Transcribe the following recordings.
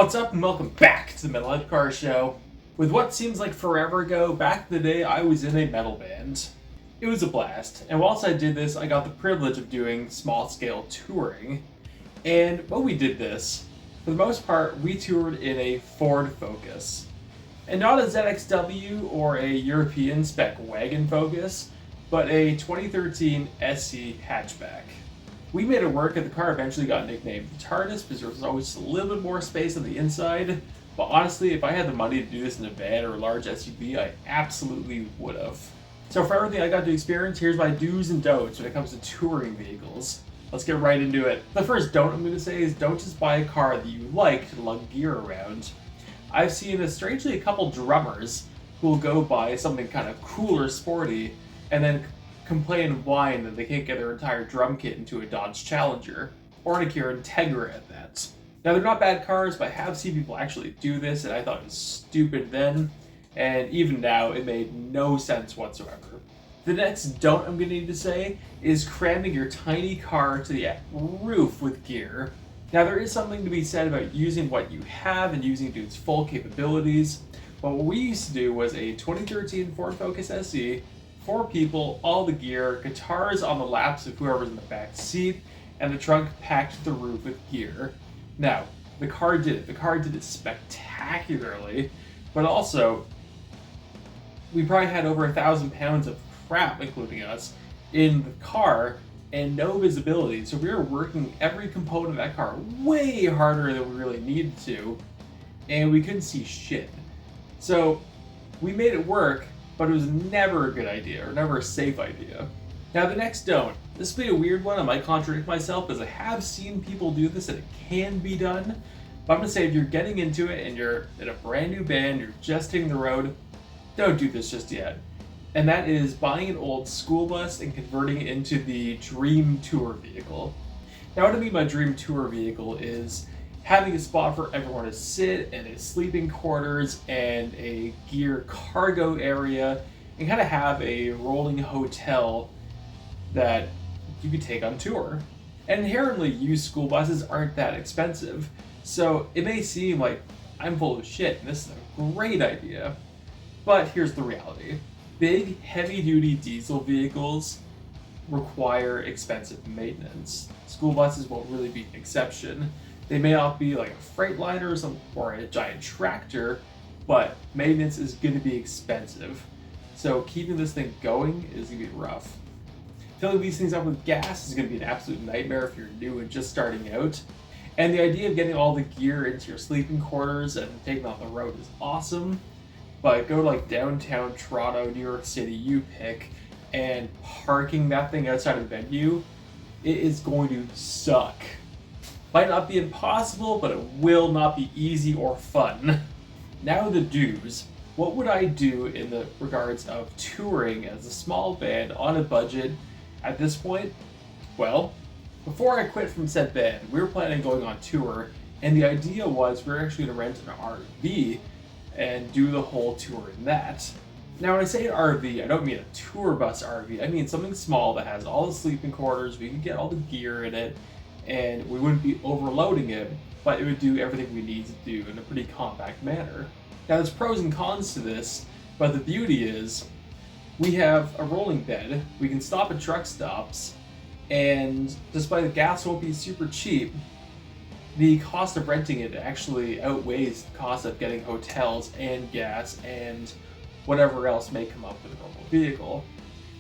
What's up and welcome back to the Metalhead Car Show. With what seems like forever ago, back in the day I was in a metal band. It was a blast, and whilst I did this, I got the privilege of doing small-scale touring. And when we did this, for the most part, we toured in a Ford Focus. And not a ZXW or a European spec wagon Focus, but a 2013 SC hatchback. We made it work, and the car eventually got nicknamed the TARDIS because there was always just a little bit more space on the inside. But honestly, if I had the money to do this in a van or a large SUV, I absolutely would have. So for everything I got to experience, here's my do's and don'ts when it comes to touring vehicles. Let's get right into it. The first don't I'm going to say is don't just buy a car that you like to lug gear around. I've seen, strangely, a couple drummers who will go buy something kind of cool or sporty and then complain and whine that they can't get their entire drum kit into a Dodge Challenger, or an Acura Integra at that. Now, they're not bad cars, but I have seen people actually do this, and I thought it was stupid then, and even now, it made no sense whatsoever. The next don't I'm going to need to say is cramming your tiny car to the roof with gear. Now, there is something to be said about using what you have and using it to its full capabilities, but what we used to do was a 2013 Ford Focus SE, 4 people, all the gear, guitars on the laps of whoever's in the back seat, and the trunk packed to the roof with gear. Now, the car did it. The car did it spectacularly, but also, we probably had over 1,000 pounds of crap, including us, in the car, and no visibility. So we were working every component of that car way harder than we really needed to, and we couldn't see shit. So we made it work, but it was never a good idea, or never a safe idea. Now the next don't. This will be a weird one, I might contradict myself, because I have seen people do this and it can be done. But I'm going to say if you're getting into it and you're in a brand new band, you're just hitting the road, don't do this just yet. And that is buying an old school bus and converting it into the dream tour vehicle. Now what I mean by dream tour vehicle is having a spot for everyone to sit, and a sleeping quarters, and a gear cargo area, and kind of have a rolling hotel that you could take on tour. And inherently, used school buses aren't that expensive, so it may seem like I'm full of shit and this is a great idea, but here's the reality. Big, heavy-duty diesel vehicles require expensive maintenance. School buses won't really be an exception. They may not be like a Freightliner or a giant tractor, but maintenance is going to be expensive. So keeping this thing going is going to be rough. Filling these things up with gas is going to be an absolute nightmare if you're new and just starting out. And the idea of getting all the gear into your sleeping quarters and taking off the road is awesome, but go to like downtown Toronto, New York City, you pick, and parking that thing outside of the venue, it is going to suck. Might not be impossible, but it will not be easy or fun. Now the do's. What would I do in the regards of touring as a small band on a budget at this point? Well, before I quit from said band, we were planning on going on tour, and the idea was we were actually going to rent an RV and do the whole tour in that. Now when I say an RV, I don't mean a tour bus RV, I mean something small that has all the sleeping quarters, we can get all the gear in it, and we wouldn't be overloading it, but it would do everything we need to do in a pretty compact manner. Now there's pros and cons to this, but the beauty is we have a rolling bed, we can stop at truck stops, and despite the gas won't be super cheap, the cost of renting it actually outweighs the cost of getting hotels and gas and whatever else may come up with a normal vehicle.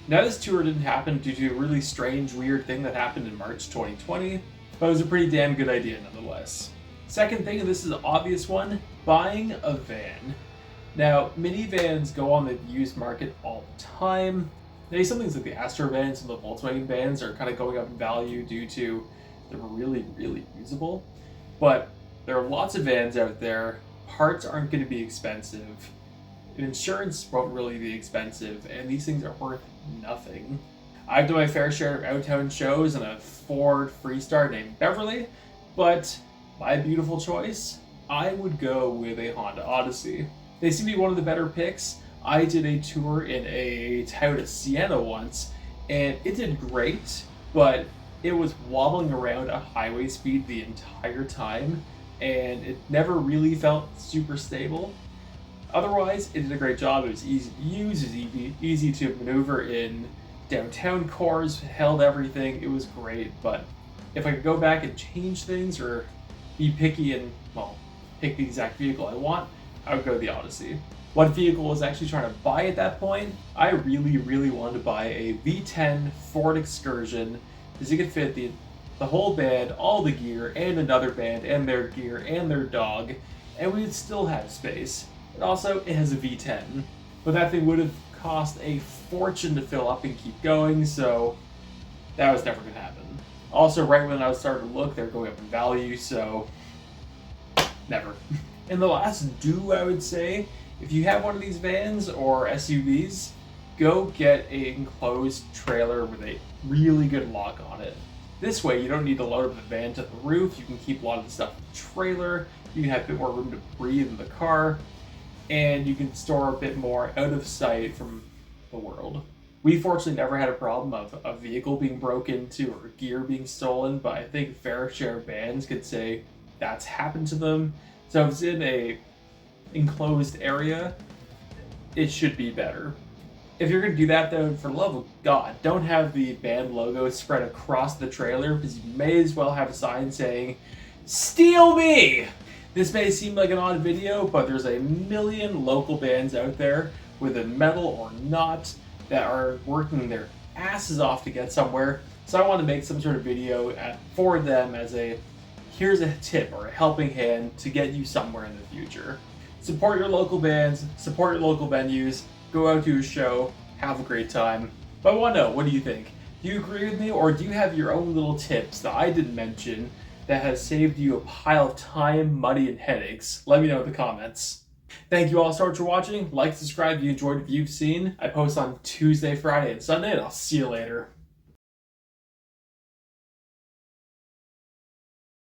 Now this tour didn't happen due to a really strange, weird thing that happened in March 2020, but it was a pretty damn good idea nonetheless. Second thing, and this is an obvious one, buying a van. Now, minivans go on the used market all the time. Now, some things like the Astro vans and the Volkswagen vans are kind of going up in value due to they're really, really usable. But there are lots of vans out there, parts aren't going to be expensive, insurance won't really be expensive, and these things are worth nothing. I've done my fair share of out-of-town shows in a Ford Freestar named Beverly, but my beautiful choice, I would go with a Honda Odyssey. They seem to be one of the better picks. I did a tour in a Toyota Sienna once, and it did great, but it was wobbling around at highway speed the entire time, and it never really felt super stable. Otherwise, it did a great job. It was easy to use, it was easy to maneuver in downtown cores, held everything. It was great, but if I could go back and change things or be picky and, well, pick the exact vehicle I want, I would go the Odyssey. What vehicle I was actually trying to buy at that point? I really wanted to buy a V10 Ford Excursion because it could fit the whole band, all the gear, and another band, and their gear, and their dog, and we would still have space. And also, it has a V10. But that thing would have cost a fortune to fill up and keep going, so that was never going to happen. Also, right when I was starting to look, they're going up in value, so never. And the last do, I would say, if you have one of these vans or SUVs, go get an enclosed trailer with a really good lock on it. This way, you don't need to load up the van to the roof. You can keep a lot of the stuff in the trailer. You can have a bit more room to breathe in the car, and you can store a bit more out of sight from the world. We fortunately never had a problem of a vehicle being broken into or gear being stolen, but I think fair share of vans could say that's happened to them. So if it's in a enclosed area, it should be better. If you're going to do that, though, for the love of God, don't have the band logo spread across the trailer, because you may as well have a sign saying, "Steal me!" This may seem like an odd video, but there's a million local bands out there, whether metal or not, that are working their asses off to get somewhere. So I want to make some sort of video for them as here's a tip or a helping hand to get you somewhere in the future. Support your local bands, support your local venues, go out to a show, have a great time. But I want to know, what do you think? Do you agree with me, or do you have your own little tips that I didn't mention that has saved you a pile of time, money, and headaches? Let me know in the comments. Thank you all so much for watching. Like, subscribe if you enjoyed what you've seen. I post on Tuesday, Friday, and Sunday, and I'll see you later.